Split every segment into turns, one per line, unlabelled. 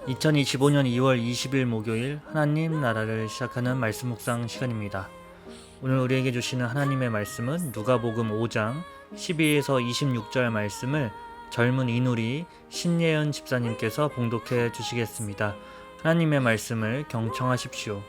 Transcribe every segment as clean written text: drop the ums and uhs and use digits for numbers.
2025년 2월 20일 목요일 하나님 나라를 시작하는 말씀 묵상 시간입니다. 오늘 우리에게 주시는 하나님의 말씀은 누가복음 5장 12에서 26절 말씀을 젊은 이누리 신예은 집사님께서 봉독해 주시겠습니다. 하나님의 말씀을 경청하십시오.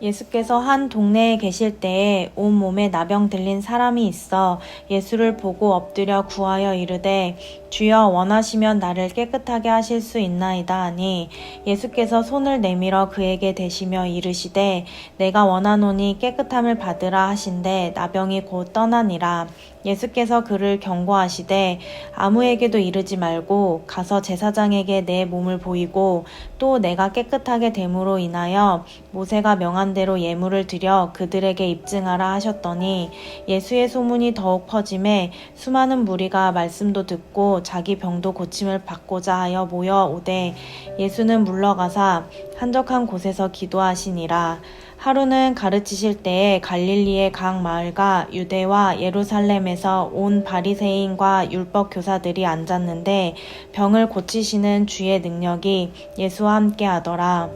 예수께서 한 동네에 계실 때에 온몸에 나병 들린 사람이 있어 예수를 보고 엎드려 구하여 이르되 주여 원하시면 나를 깨끗하게 하실 수 있나이다 하니 예수께서 손을 내밀어 그에게 대시며 이르시되 내가 원하노니 깨끗함을 받으라 하신대 나병이 곧 떠나니라. 예수께서 그를 경고하시되 아무에게도 이르지 말고 가서 제사장에게 내 몸을 보이고 또 내가 깨끗하게 됨으로 인하여 모세가 명한 대로 예물을 드려 그들에게 입증하라 하셨더니 예수의 소문이 더욱 퍼짐에 수많은 무리가 말씀도 듣고 자기 병도 고침을 받고자 하여 모여 오되 예수는 물러가사 한적한 곳에서 기도하시니라. 하루는 가르치실 때에 갈릴리의 각 마을과 유대와 예루살렘에서 온 바리새인과 율법 교사들이 앉았는데 병을 고치시는 주의 능력이 예수와 함께 하더라.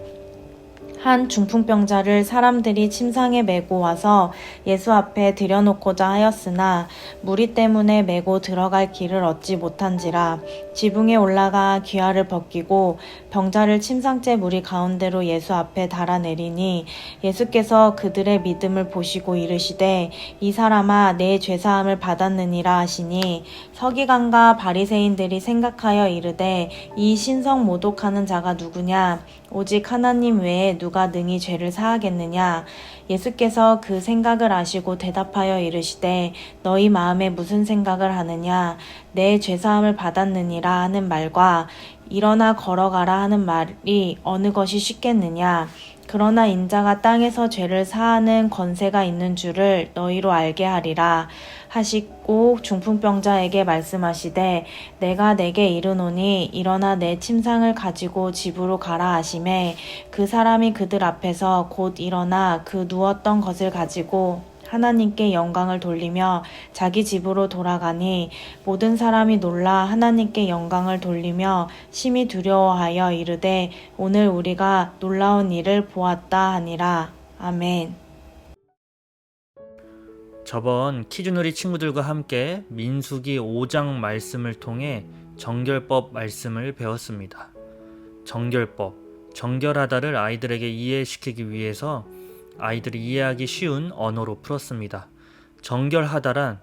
한 중풍병자를 사람들이 침상에 메고 와서 예수 앞에 들여놓고자 하였으나 무리 때문에 메고 들어갈 길을 얻지 못한지라. 지붕에 올라가 귀화를 벗기고 병자를 침상째 무리 가운데로 예수 앞에 달아내리니 예수께서 그들의 믿음을 보시고 이르시되 이 사람아 내 죄사함을 받았느니라 하시니 서기관과 바리새인들이 생각하여 이르되 이 신성 모독하는 자가 누구냐 오직 하나님 외에 누가 능히 죄를 사하겠느냐. 예수께서 그 생각을 아시고 대답하여 이르시되 너희 마음에 무슨 생각을 하느냐. 내 죄사함을 받았느니라 하는 말과 일어나 걸어가라 하는 말이 어느 것이 쉽겠느냐. 그러나 인자가 땅에서 죄를 사하는 권세가 있는 줄을 너희로 알게 하리라 하시고 중풍병자에게 말씀하시되 내가 내게 이르노니 일어나 내 침상을 가지고 집으로 가라 하시매 그 사람이 그들 앞에서 곧 일어나 그 누웠던 것을 가지고 하나님께 영광을 돌리며 자기 집으로 돌아가니 모든 사람이 놀라 하나님께 영광을 돌리며 심히 두려워하여 이르되 오늘 우리가 놀라운 일을 보았다 하니라. 아멘.
저번 키즈누리 친구들과 함께 민수기 5장 말씀을 통해 정결법 말씀을 배웠습니다. 정결법, 정결하다를 아이들에게 이해시키기 위해서 아이들이 이해하기 쉬운 언어로 풀었습니다. 정결하다란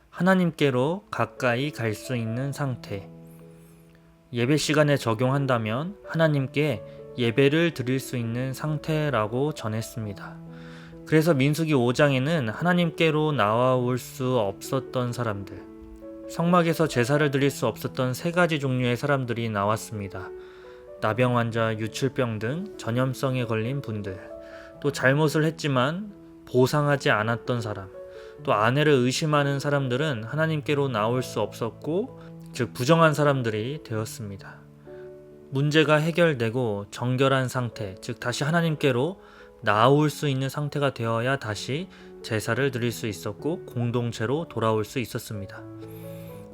하나님께로 가까이 갈 수 있는 상태. 예배 시간에 적용한다면 하나님께 예배를 드릴 수 있는 상태라고 전했습니다. 그래서 민수기 5장에는 하나님께로 나와올 수 없었던 사람들, 성막에서 제사를 드릴 수 없었던 세 가지 종류의 사람들이 나왔습니다. 나병 환자, 유출병 등 전염성에 걸린 분들, 또 잘못을 했지만 보상하지 않았던 사람, 또 아내를 의심하는 사람들은 하나님께로 나올 수 없었고, 즉 부정한 사람들이 되었습니다. 문제가 해결되고 정결한 상태, 즉 다시 하나님께로 나올 수 있는 상태가 되어야 다시 제사를 드릴 수 있었고 공동체로 돌아올 수 있었습니다.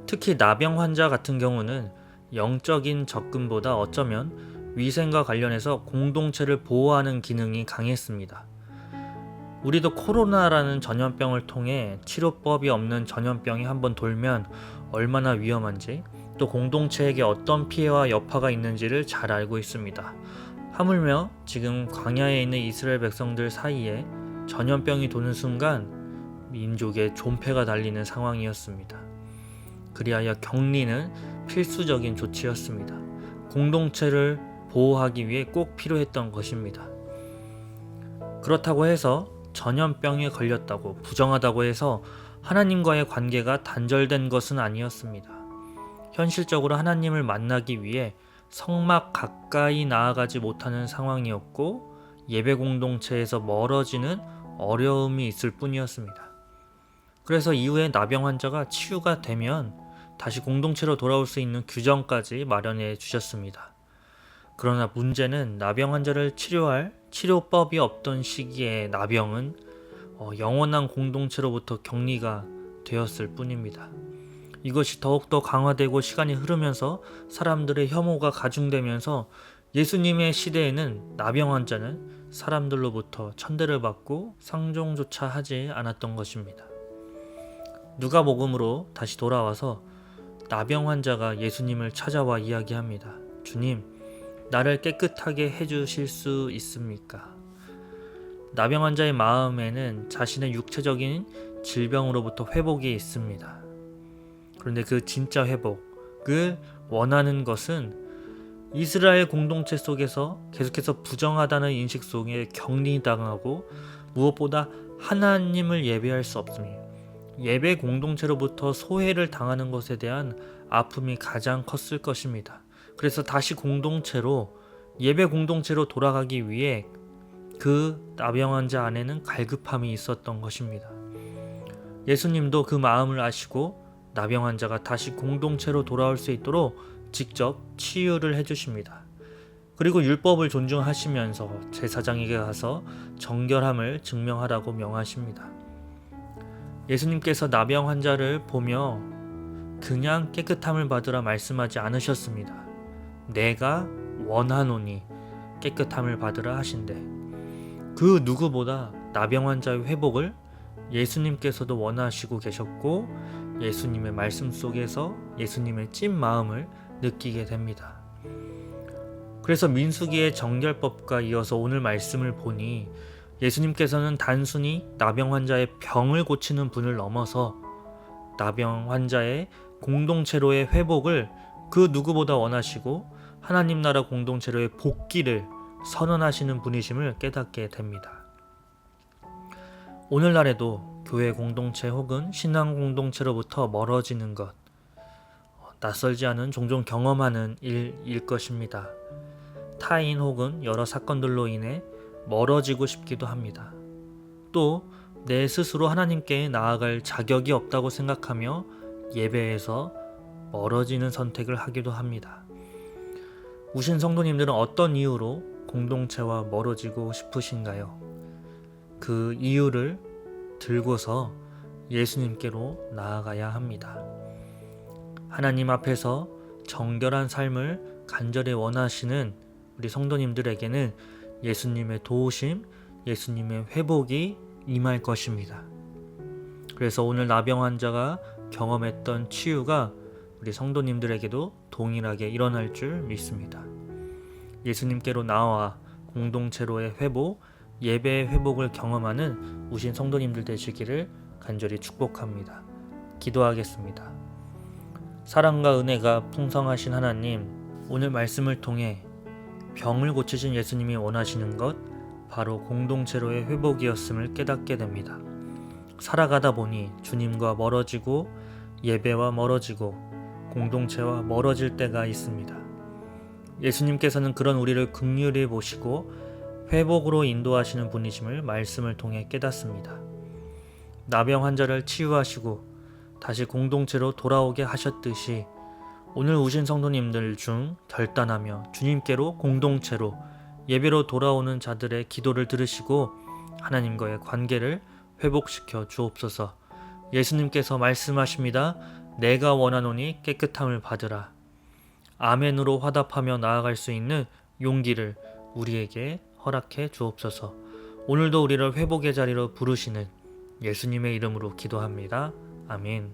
특히 나병 환자 같은 경우는 영적인 접근보다 어쩌면 위생과 관련해서 공동체를 보호하는 기능이 강했습니다. 우리도 코로나라는 전염병을 통해 치료법이 없는 전염병이 한번 돌면 얼마나 위험한지, 또 공동체에게 어떤 피해와 여파가 있는지를 잘 알고 있습니다. 하물며 지금 광야에 있는 이스라엘 백성들 사이에 전염병이 도는 순간 민족의 존폐가 달리는 상황이었습니다. 그리하여 격리는 필수적인 조치였습니다. 공동체를 보호하기 위해 꼭 필요했던 것입니다. 그렇다고 해서 전염병에 걸렸다고 부정하다고 해서 하나님과의 관계가 단절된 것은 아니었습니다. 현실적으로 하나님을 만나기 위해 성막 가까이 나아가지 못하는 상황이었고 예배 공동체에서 멀어지는 어려움이 있을 뿐이었습니다. 그래서 이후에 나병 환자가 치유가 되면 다시 공동체로 돌아올 수 있는 규정까지 마련해 주셨습니다. 그러나 문제는 나병 환자를 치료할 치료법이 없던 시기에 나병은 영원한 공동체로부터 격리가 되었을 뿐입니다. 이것이 더욱더 강화되고 시간이 흐르면서 사람들의 혐오가 가중되면서 예수님의 시대에는 나병 환자는 사람들로부터 천대를 받고 상종조차 하지 않았던 것입니다. 누가복음으로 다시 돌아와서 나병 환자가 예수님을 찾아와 이야기합니다. 주님, 나를 깨끗하게 해주실 수 있습니까? 나병 환자의 마음에는 자신의 육체적인 질병으로부터 회복이 있습니다. 그런데 그 진짜 회복을 원하는 것은 이스라엘 공동체 속에서 계속해서 부정하다는 인식 속에 격리당하고 무엇보다 하나님을 예배할 수 없습니다. 예배 공동체로부터 소외를 당하는 것에 대한 아픔이 가장 컸을 것입니다. 그래서 다시 예배 공동체로 돌아가기 위해 그 나병 환자 안에는 갈급함이 있었던 것입니다. 예수님도 그 마음을 아시고 나병 환자가 다시 공동체로 돌아올 수 있도록 직접 치유를 해주십니다. 그리고 율법을 존중하시면서 제사장에게 가서 정결함을 증명하라고 명하십니다. 예수님께서 나병 환자를 보며 그냥 깨끗함을 받으라 말씀하지 않으셨습니다. 내가 원하노니 깨끗함을 받으라 하신대. 그 누구보다 나병 환자의 회복을 예수님께서도 원하시고 계셨고 예수님의 말씀 속에서 예수님의 찐 마음을 느끼게 됩니다. 그래서 민수기의 정결법과 이어서 오늘 말씀을 보니 예수님께서는 단순히 나병 환자의 병을 고치는 분을 넘어서 나병 환자의 공동체로의 회복을 그 누구보다 원하시고 하나님 나라 공동체로의 복귀를 선언하시는 분이심을 깨닫게 됩니다. 오늘날에도 교회 공동체 혹은 신앙 공동체로부터 멀어지는 것, 낯설지 않은 종종 경험하는 일일 것입니다. 타인 혹은 여러 사건들로 인해 멀어지고 싶기도 합니다. 또 내 스스로 하나님께 나아갈 자격이 없다고 생각하며 예배에서 멀어지는 선택을 하기도 합니다. 우신 성도님들은 어떤 이유로 공동체와 멀어지고 싶으신가요? 그 이유를 들고서 예수님께로 나아가야 합니다. 하나님 앞에서 정결한 삶을 간절히 원하시는 우리 성도님들에게는 예수님의 도우심, 예수님의 회복이 임할 것입니다. 그래서 오늘 나병 환자가 경험했던 치유가 우리 성도님들에게도 동일하게 일어날 줄 믿습니다. 예수님께로 나와 공동체로의 회복, 예배의 회복을 경험하는 우신 성도님들 되시기를 간절히 축복합니다. 기도하겠습니다. 사랑과 은혜가 풍성하신 하나님, 오늘 말씀을 통해 병을 고치신 예수님이 원하시는 것, 바로 공동체로의 회복이었음을 깨닫게 됩니다. 살아가다 보니 주님과 멀어지고 예배와 멀어지고 공동체와 멀어질 때가 있습니다. 예수님께서는 그런 우리를 긍휼히 보시고 회복으로 인도하시는 분이심을 말씀을 통해 깨닫습니다. 나병 환자를 치유하시고 다시 공동체로 돌아오게 하셨듯이 오늘 오신 성도님들 중 결단하며 주님께로 공동체로 예배로 돌아오는 자들의 기도를 들으시고 하나님과의 관계를 회복시켜 주옵소서. 예수님께서 말씀하십니다. 내가 원하노니 깨끗함을 받으라. 아멘으로 화답하며 나아갈 수 있는 용기를 우리에게 허락해 주옵소서. 오늘도 우리를 회복의 자리로 부르시는 예수님의 이름으로 기도합니다. 아멘.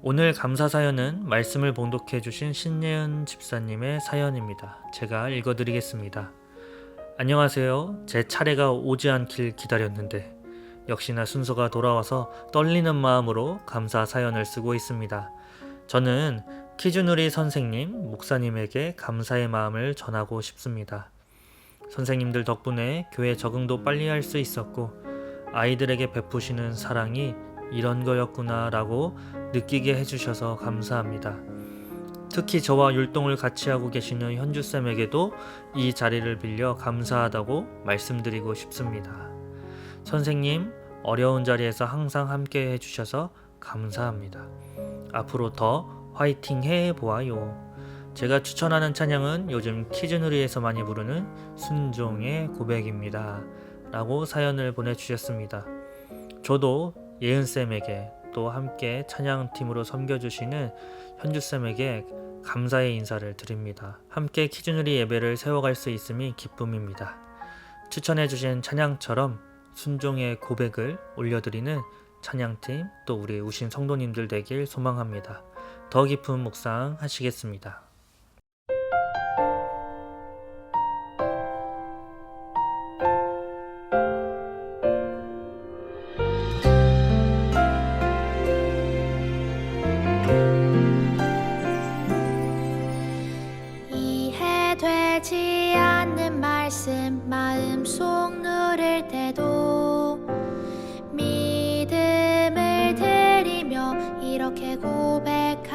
오늘 감사 사연은 말씀을 봉독해 주신 신예은 집사님의 사연입니다. 제가 읽어드리겠습니다. 안녕하세요. 제 차례가 오지 않길 기다렸는데 역시나 순서가 돌아와서 떨리는 마음으로 감사 사연을 쓰고 있습니다. 저는 키즈누리 선생님, 목사님에게 감사의 마음을 전하고 싶습니다. 선생님들 덕분에 교회 적응도 빨리 할 수 있었고 아이들에게 베푸시는 사랑이 이런 거였구나 라고 느끼게 해주셔서 감사합니다. 특히 저와 율동을 같이 하고 계시는 현주쌤에게도 이 자리를 빌려 감사하다고 말씀드리고 싶습니다. 선생님, 어려운 자리에서 항상 함께 해주셔서 감사합니다. 앞으로 더 화이팅 해보아요. 제가 추천하는 찬양은 요즘 키즈누리에서 많이 부르는 순종의 고백입니다. 라고 사연을 보내주셨습니다. 저도 예은쌤에게 또 함께 찬양팀으로 섬겨주시는 현주쌤에게 감사의 인사를 드립니다. 함께 키즈누리 예배를 세워갈 수 있음이 기쁨입니다. 추천해주신 찬양처럼 순종의 고백을 올려드리는 찬양팀 또 우리 우신 성도님들 되길 소망합니다. 더 깊은 묵상 하시겠습니다.
이해되지 않는 말씀 마음속 누릴 때도 믿음을 드리며 이렇게 고백합니다.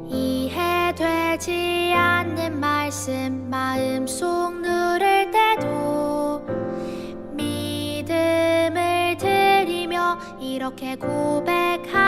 이해되지 않는 말씀 마음속 누릴 때도 믿음을 드리며 이렇게 고백합니다.